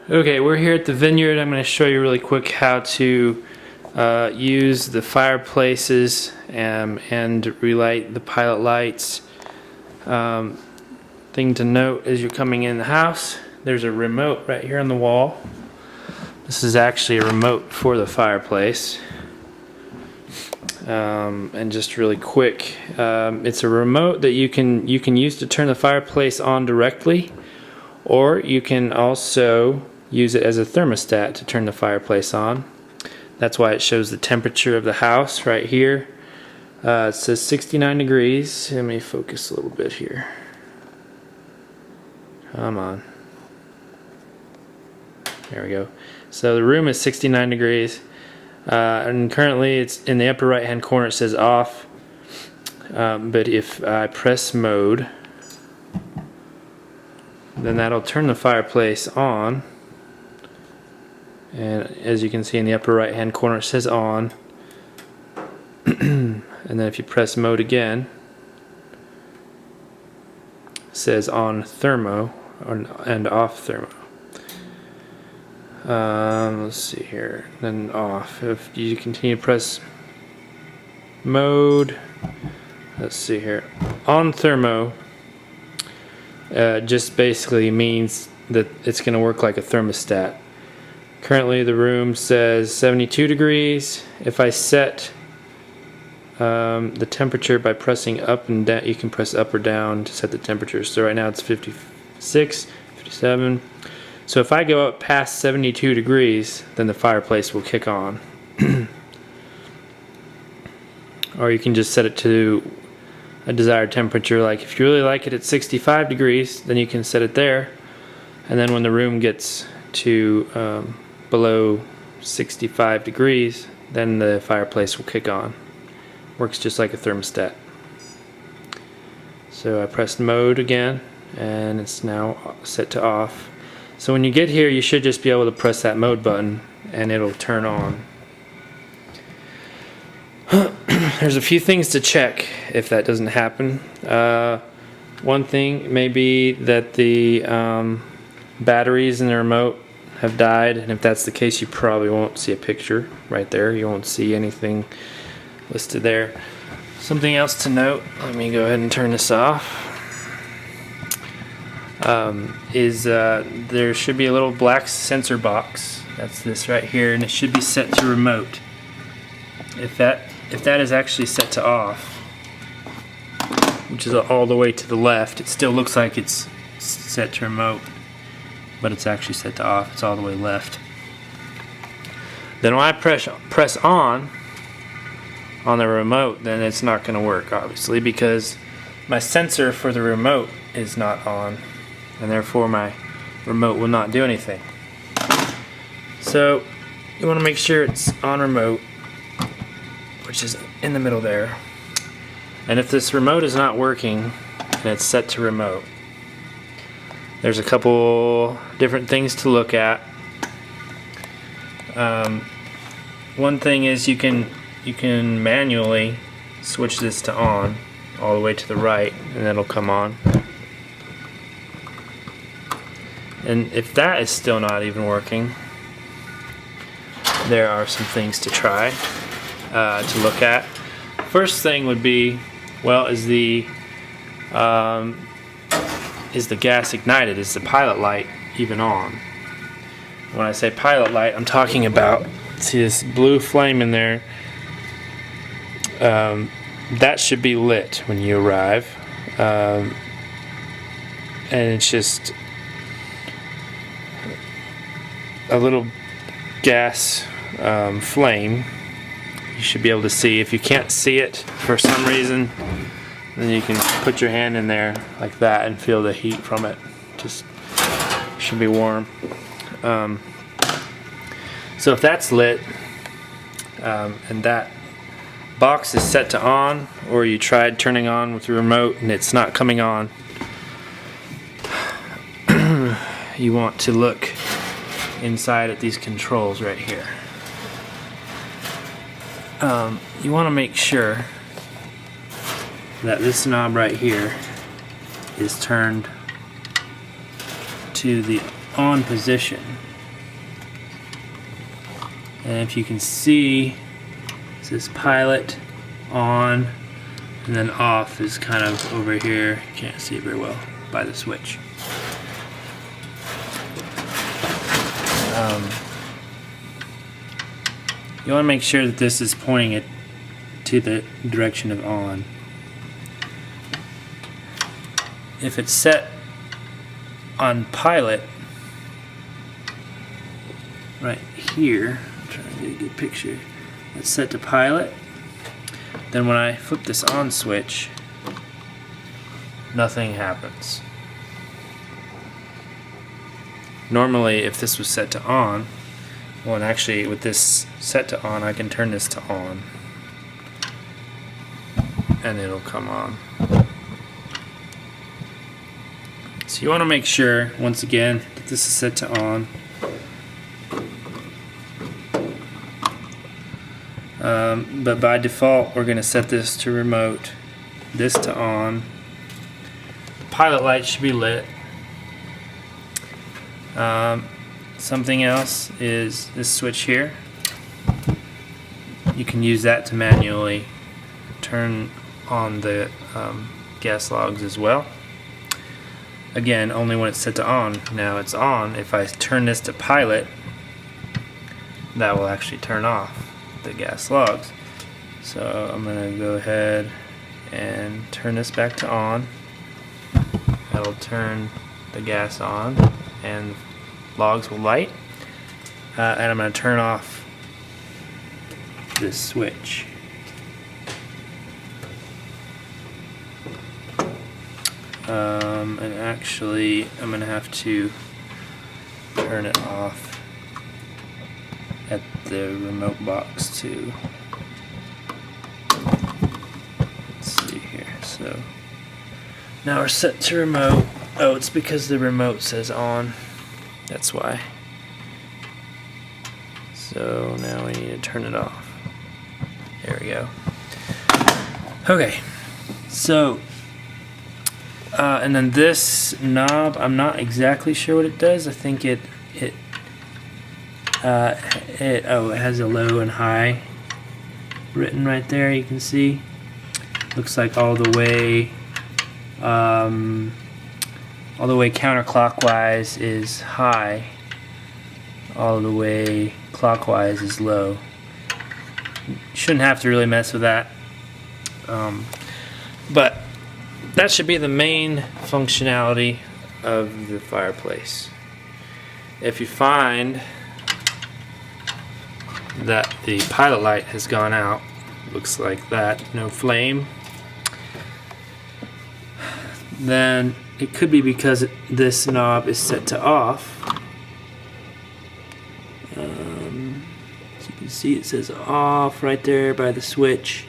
Okay, we're here at the Vineyard. I'm going to show you really quick how to use the fireplaces and relight the pilot lights. Thing to note as you're coming in the house, there's a remote right here on the wall. This is actually a remote for the fireplace. And just really quick, it's a remote that you can use to turn the fireplace on directly, or you can also use it as a thermostat to turn the fireplace on. That's why it shows the temperature of the house right here. It says 69 degrees. Let me focus a little bit here. Come on. There we go. So the room is 69 degrees. And currently it's in the upper right hand corner, it says off. But if I press mode, then that'll turn the fireplace on. And as you can see in the upper right hand corner, it says on. And then if you press mode again, it says on thermo and off thermo. Let's see here, then off. If you continue to press mode, let's see here, on thermo just basically means that it's going to work like a thermostat. Currently the room says 72 degrees. If I set the temperature by pressing up and down, you can press up or down to set the temperature. So right now it's 56, 57. So if I go up past 72 degrees, then the fireplace will kick on. Or you can just set it to a desired temperature. Like if you really like it at 65 degrees, then you can set it there. And then when the room gets to below 65 degrees, then the fireplace will kick on. Works just like a thermostat. So I pressed mode again, and it's now set to off. So when you get here, you should just be able to press that mode button and it'll turn on. There's a few things to check if that doesn't happen. One thing may be that the batteries in the remote have died, and if that's the case, you probably won't see a picture right there. You won't see anything listed there. Something else to note, let me go ahead and turn this off, there should be a little black sensor box. That's this right here, and it should be set to remote. If that is actually set to off, which is all the way to the left, it still looks like it's set to remote, but it's actually set to off. It's all the way left. Then when I press on the remote, then it's not going to work, obviously, because my sensor for the remote is not on, and therefore my remote will not do anything. So you want to make sure it's on remote, which is in the middle there. And if this remote is not working and it's set to remote, there's a couple different things to look at. One thing is you can manually switch this to on all the way to the right, and it'll come on. And if that is still not even working, there are some things to try to look at. First thing would be, well, is the gas ignited? Is the pilot light even on? When I say pilot light, I'm talking about, see this blue flame in there? That should be lit when you arrive, and it's just a little gas flame. You should be able to see. If you can't see it for some reason, then you can put your hand in there like that and feel the heat from it. Just should be warm. So if that's lit, and that box is set to on, or you tried turning on with the remote and it's not coming on, you want to look inside at these controls right here. You want to make sure that this knob right here is turned to the on position. And if you can see, it says pilot, on, and then off is kind of over here. Can't see it very well by the switch. You want to make sure that this is pointing it to the direction of on. If it's set on pilot, right here, I'm trying to get a good picture, it's set to pilot, then when I flip this on switch, nothing happens. Normally, if this was set to on, well, and actually with this set to on, I can turn this to on and it'll come on. So you want to make sure, once again, that this is set to on. But by default, we're going to set this to remote, this to on. The pilot light should be lit. Something else is this switch here. You can use that to manually turn on the gas logs as well. Again, only when it's set to on. Now it's on. If I turn this to pilot, that will actually turn off the gas logs. So I'm going to go ahead and turn this back to on. That'll turn the gas on and logs will light. And I'm going to turn off this switch. And actually I'm going to have to turn it off at the remote box too. Let's see here. So now we're set to remote. Oh, it's because the remote says on. That's why. So now we need to turn it off. There we go. Okay. So and then this knob, I'm not exactly sure what it does. I think it has a low and high written right there. You can see. Looks like all the way counterclockwise is high. All the way clockwise is low. Shouldn't have to really mess with that. But that should be the main functionality of the fireplace. If you find that the pilot light has gone out, looks like that, no flame, then it could be because this knob is set to off. As you can see, it says off right there by the switch,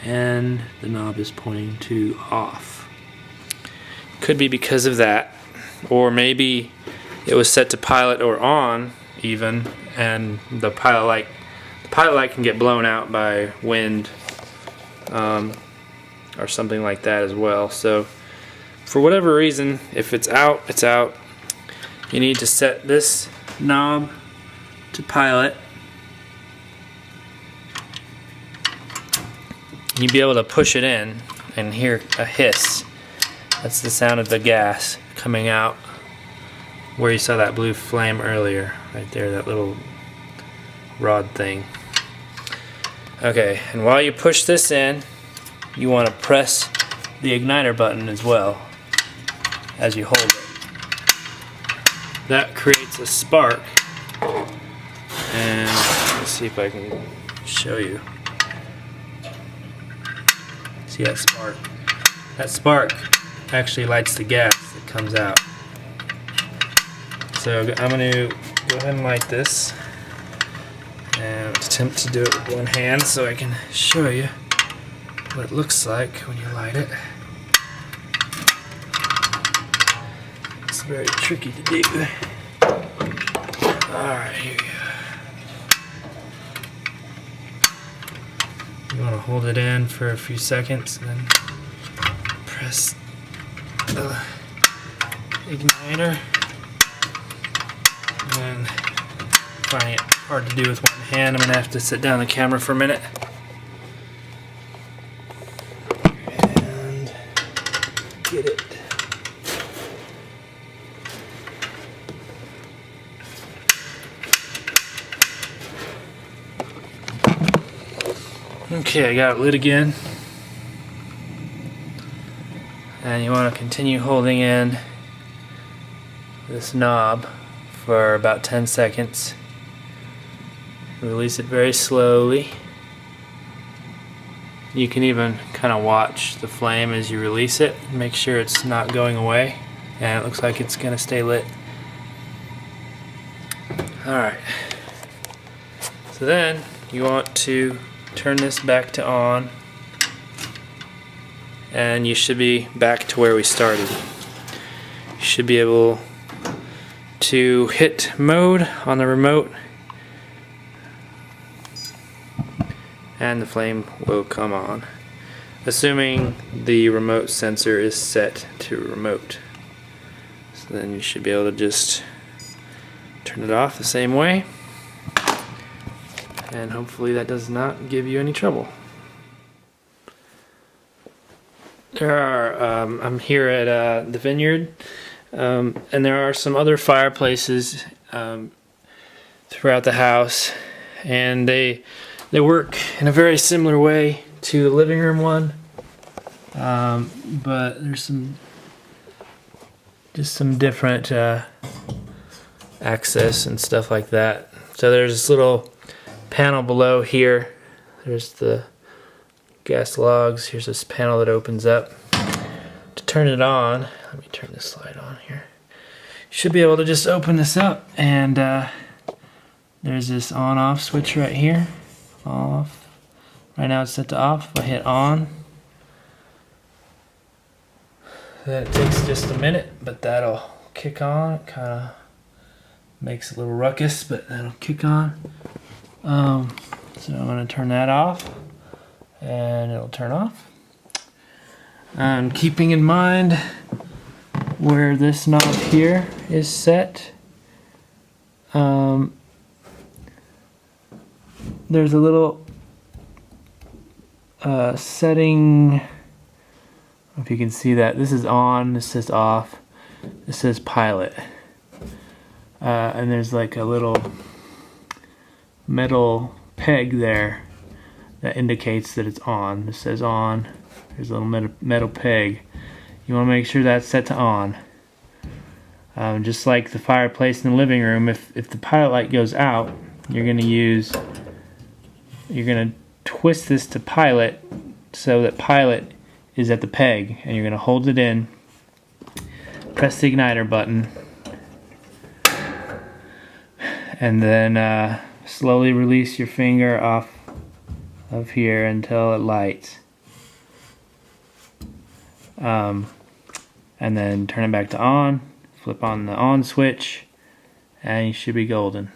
and the knob is pointing to off. Could be because of that, or maybe it was set to pilot or on even, and the pilot light can get blown out by wind or something like that as well. So for whatever reason, if it's out, it's out. You need to set this knob to pilot. You'll be able to push it in and hear a hiss. That's the sound of the gas coming out where you saw that blue flame earlier, right there, that little rod thing. Okay, and while you push this in, you want to press the igniter button as well as you hold it. That creates a spark, and let's see if I can show you. See that spark? That spark actually lights the gas that comes out. So I'm going to go ahead and light this and attempt to do it with one hand so I can show you what it looks like when you light it. It's very tricky to do. Alright, here we go. You want to hold it in for a few seconds and then press the igniter and then finding it hard to do with one hand. I'm gonna have to sit down the camera for a minute. And get it. Okay, I got it lit again. And you want to continue holding in this knob for about 10 seconds. Release it very slowly. You can even kind of watch the flame as you release it. Make sure it's not going away. And it looks like it's going to stay lit. Alright. So then you want to turn this back to on. And you should be back to where we started. You should be able to hit mode on the remote and the flame will come on, assuming the remote sensor is set to remote. So then you should be able to just turn it off the same way, and hopefully that does not give you any trouble. I'm here at the Vineyard, and there are some other fireplaces throughout the house, and they work in a very similar way to the living room one, but there's some different access and stuff like that. So there's this little panel below here. There's the gas logs. Here's this panel that opens up. To turn it on, let me turn this light on here. You should be able to just open this up, and there's this on-off switch right here. Off. Right now it's set to off. If I hit on, then it takes just a minute, but that'll kick on. It kind of makes a little ruckus, but that'll kick on. So I'm going to turn that off, and it'll turn off. I'm keeping in mind where this knob here is set. There's a little setting. I don't know if you can see that. This is on, this says off, this says pilot. And there's like a little metal peg there that indicates that it's on. This says on. There's a little metal peg. You want to make sure that's set to on. Just like the fireplace in the living room, if the pilot light goes out, you're going to twist this to pilot so that pilot is at the peg, and you're going to hold it in, press the igniter button, and then slowly release your finger off of here until it lights. And then turn it back to on, flip on the on switch, and you should be golden.